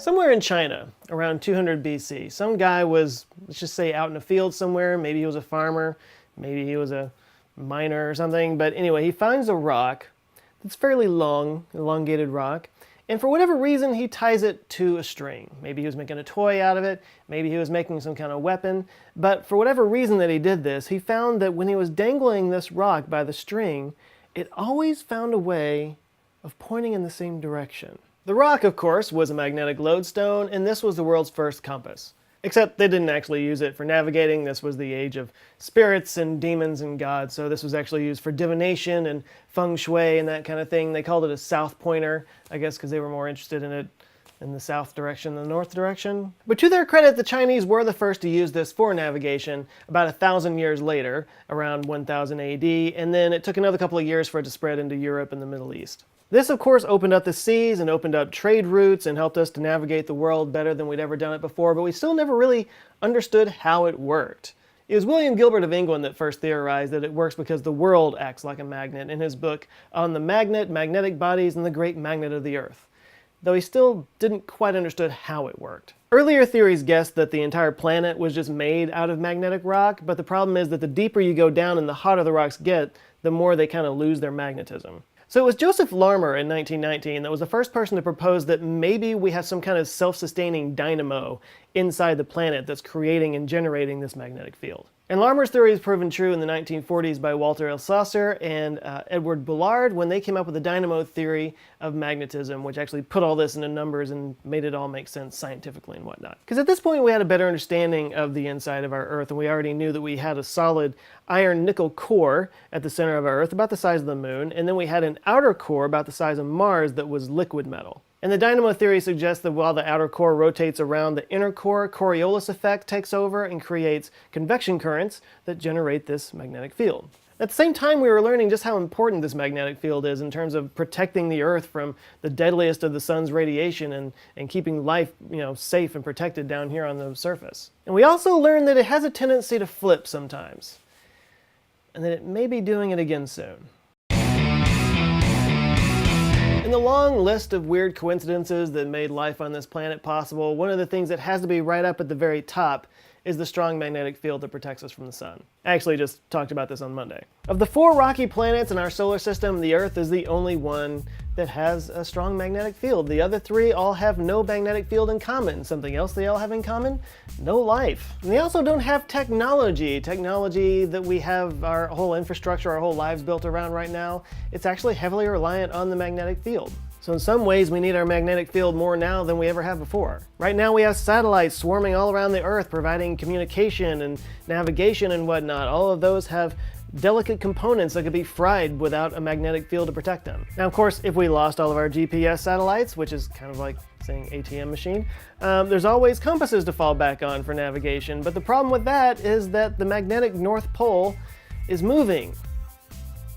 Somewhere in China, around 200 BC, some guy was, let's just say, out in a field somewhere. Maybe he was a farmer, maybe he was a miner or something. But anyway, he finds a rock that's fairly long, elongated rock. And for whatever reason, he ties it to a string. Maybe he was making a toy out of it. Maybe he was making some kind of weapon. But for whatever reason that he did this, he found that when he was dangling this rock by the string, it always found a way of pointing in the same direction. The rock, of course, was a magnetic lodestone, and this was the world's first compass. Except they didn't actually use it for navigating. This was the age of spirits and demons and gods, so this was actually used for divination and feng shui and that kind of thing. They called it a south pointer, I guess because they were more interested in it in the south direction than the north direction. But to their credit, the Chinese were the first to use this for navigation about 1,000 years later, around 1000 AD, and then it took another couple of years for it to spread into Europe and the Middle East. This, of course, opened up the seas and opened up trade routes and helped us to navigate the world better than we'd ever done it before, but we still never really understood how it worked. It was William Gilbert of England that first theorized that it works because the world acts like a magnet in his book On the Magnet, Magnetic Bodies, and the Great Magnet of the Earth, though he still didn't quite understand how it worked. Earlier theories guessed that the entire planet was just made out of magnetic rock, but the problem is that the deeper you go down and the hotter the rocks get, the more they kind of lose their magnetism. So it was Joseph Larmor in 1919 that was the first person to propose that maybe we have some kind of self-sustaining dynamo inside the planet that's creating and generating this magnetic field. And Larmor's theory is proven true in the 1940s by Walter Althusser and Edward Bullard when they came up with the dynamo theory of magnetism, which actually put all this into numbers and made it all make sense scientifically and whatnot. Because at this point we had a better understanding of the inside of our Earth, and we already knew that we had a solid iron-nickel core at the center of our Earth, about the size of the moon, and then we had an outer core about the size of Mars that was liquid metal. And the dynamo theory suggests that while the outer core rotates around the inner core, Coriolis effect takes over and creates convection currents that generate this magnetic field. At the same time, we were learning just how important this magnetic field is in terms of protecting the Earth from the deadliest of the sun's radiation and keeping life, safe and protected down here on the surface. And we also learned that it has a tendency to flip sometimes, and that it may be doing it again soon. In the long list of weird coincidences that made life on this planet possible, one of the things that has to be right up at the very top is the strong magnetic field that protects us from the sun. I actually just talked about this on Monday. Of the 4 rocky planets in our solar system, the Earth is the only one that has a strong magnetic field. The other 3 all have no magnetic field in common. Something else they all have in common? No life. And they also don't have technology that we have our whole infrastructure, our whole lives built around right now. It's actually heavily reliant on the magnetic field. So in some ways, we need our magnetic field more now than we ever have before. Right now we have satellites swarming all around the Earth, providing communication and navigation and whatnot. All of those have delicate components that could be fried without a magnetic field to protect them. Now, of course, if we lost all of our GPS satellites, which is kind of like saying ATM machine, there's always compasses to fall back on for navigation. But the problem with that is that the magnetic North Pole is moving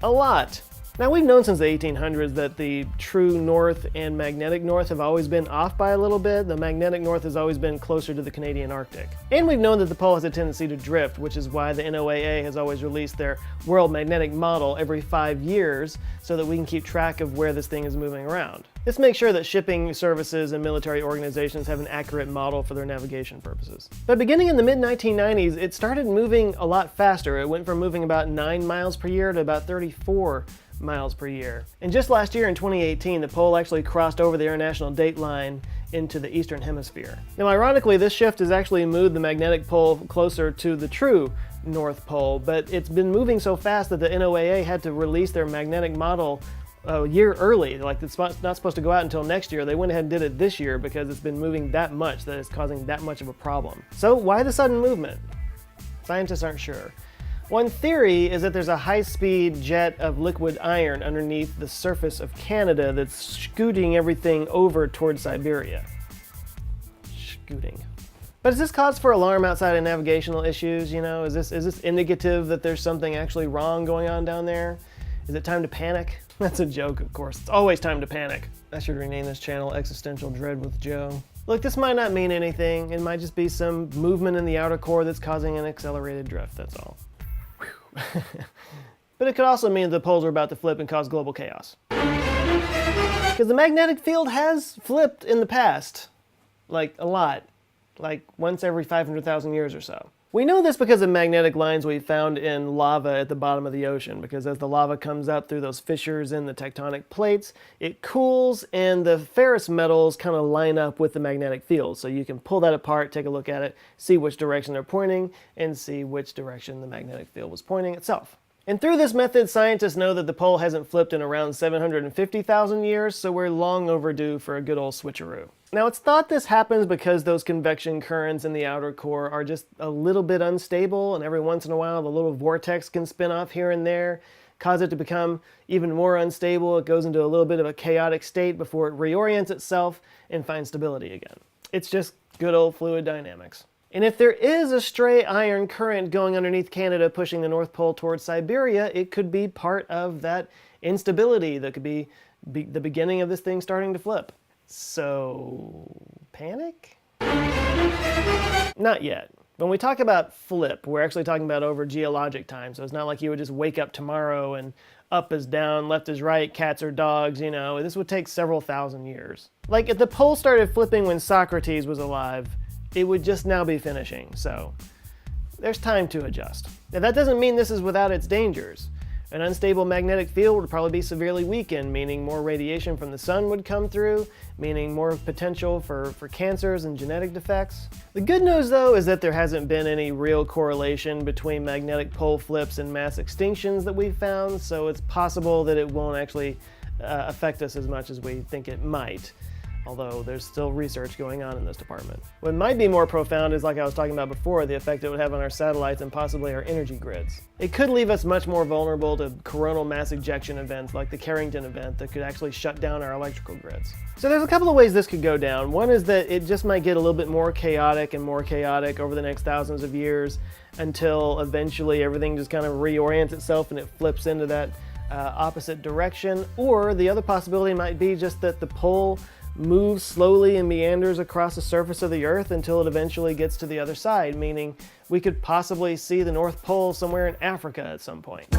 a lot. Now, we've known since the 1800s that the true north and magnetic north have always been off by a little bit. The magnetic north has always been closer to the Canadian Arctic. And we've known that the pole has a tendency to drift, which is why the NOAA has always released their World Magnetic Model every 5 years so that we can keep track of where this thing is moving around. This makes sure that shipping services and military organizations have an accurate model for their navigation purposes. But beginning in the mid-1990s, it started moving a lot faster. It went from moving about 9 miles per year to about 34 miles per year. And just last year in 2018, the pole actually crossed over the international date line into the eastern hemisphere. Now, ironically, this shift has actually moved the magnetic pole closer to the true North Pole, but it's been moving so fast that the NOAA had to release their magnetic model a year early. Like, it's not supposed to go out until next year. They went ahead and did it this year because it's been moving that much that it's causing that much of a problem. So why the sudden movement? Scientists aren't sure. One theory is that there's a high-speed jet of liquid iron underneath the surface of Canada that's scooting everything over towards Siberia. Scooting. But is this cause for alarm outside of navigational issues? Is this indicative that there's something actually wrong going on down there? Is it time to panic? That's a joke, of course. It's always time to panic. I should rename this channel Existential Dread with Joe. Look, this might not mean anything. It might just be some movement in the outer core that's causing an accelerated drift, that's all. But it could also mean the poles are about to flip and cause global chaos. Because the magnetic field has flipped in the past. Like a lot. Like once every 500,000 years or so. We know this because of magnetic lines we found in lava at the bottom of the ocean, because as the lava comes up through those fissures in the tectonic plates, it cools and the ferrous metals kind of line up with the magnetic field. So you can pull that apart, take a look at it, see which direction they're pointing, and see which direction the magnetic field was pointing itself. And through this method, scientists know that the pole hasn't flipped in around 750,000 years, so we're long overdue for a good old switcheroo. Now, it's thought this happens because those convection currents in the outer core are just a little bit unstable, and every once in a while the little vortex can spin off here and there, cause it to become even more unstable. It goes into a little bit of a chaotic state before it reorients itself and finds stability again. It's just good old fluid dynamics. And if there is a stray iron current going underneath Canada pushing the North Pole towards Siberia, it could be part of that instability that could be the beginning of this thing starting to flip. So, panic? Not yet. When we talk about flip, we're actually talking about over geologic time. So it's not like you would just wake up tomorrow and up is down, left is right, cats are dogs, you know. This would take several thousand years. Like if the pole started flipping when Socrates was alive, it would just now be finishing, so there's time to adjust. Now that doesn't mean this is without its dangers. An unstable magnetic field would probably be severely weakened, meaning more radiation from the sun would come through, meaning more potential for cancers and genetic defects. The good news though is that there hasn't been any real correlation between magnetic pole flips and mass extinctions that we've found, so it's possible that it won't actually affect us as much as we think it might. Although there's still research going on in this department. What might be more profound is, like I was talking about before, the effect it would have on our satellites and possibly our energy grids. It could leave us much more vulnerable to coronal mass ejection events like the Carrington event that could actually shut down our electrical grids. So there's a couple of ways this could go down. One is that it just might get a little bit more chaotic over the next thousands of years until eventually everything just kind of reorients itself and it flips into that opposite direction. Or the other possibility might be just that the pole moves slowly and meanders across the surface of the Earth until it eventually gets to the other side, meaning we could possibly see the North Pole somewhere in Africa at some point. The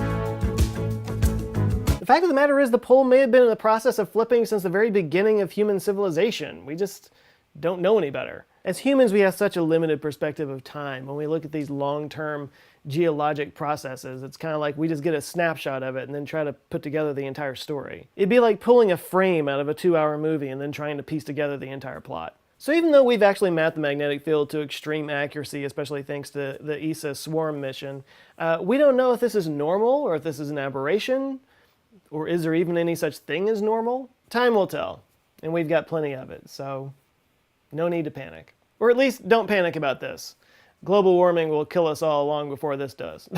fact of the matter is the pole may have been in the process of flipping since the very beginning of human civilization. We just don't know any better. As humans, we have such a limited perspective of time. When we look at these long-term geologic processes, it's kind of like we just get a snapshot of it and then try to put together the entire story. It'd be like pulling a frame out of a 2-hour movie and then trying to piece together the entire plot. So even though we've actually mapped the magnetic field to extreme accuracy, especially thanks to the ESA SWARM mission, we don't know if this is normal or if this is an aberration, or is there even any such thing as normal? Time will tell, and we've got plenty of it, so no need to panic. Or at least don't panic about this. Global warming will kill us all long before this does.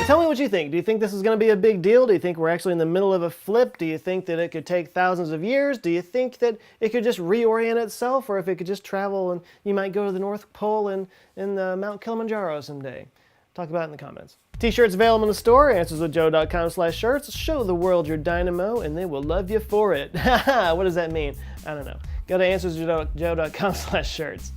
Tell me what you think. Do you think this is going to be a big deal? Do you think we're actually in the middle of a flip? Do you think that it could take thousands of years? Do you think that it could just reorient itself, or if it could just travel and you might go to the North Pole and Mount Kilimanjaro someday? Talk about it in the comments. T-shirts available in the store, answerswithjoe.com/shirts. Show the world your dynamo and they will love you for it. What does that mean? I don't know. Go to answerswithjoe.com/shirts.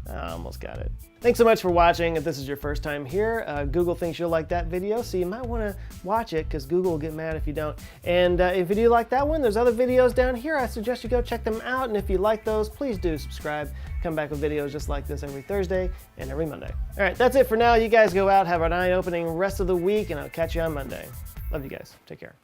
I almost got it. Thanks so much for watching. If this is your first time here, Google thinks you'll like that video, so you might want to watch it because Google will get mad if you don't. And if you do like that one, there's other videos down here. I suggest you go check them out. And if you like those, please do subscribe. Come back with videos just like this every Thursday and every Monday. All right, that's it for now. You guys go out, have an eye-opening rest of the week, and I'll catch you on Monday. Love you guys. Take care.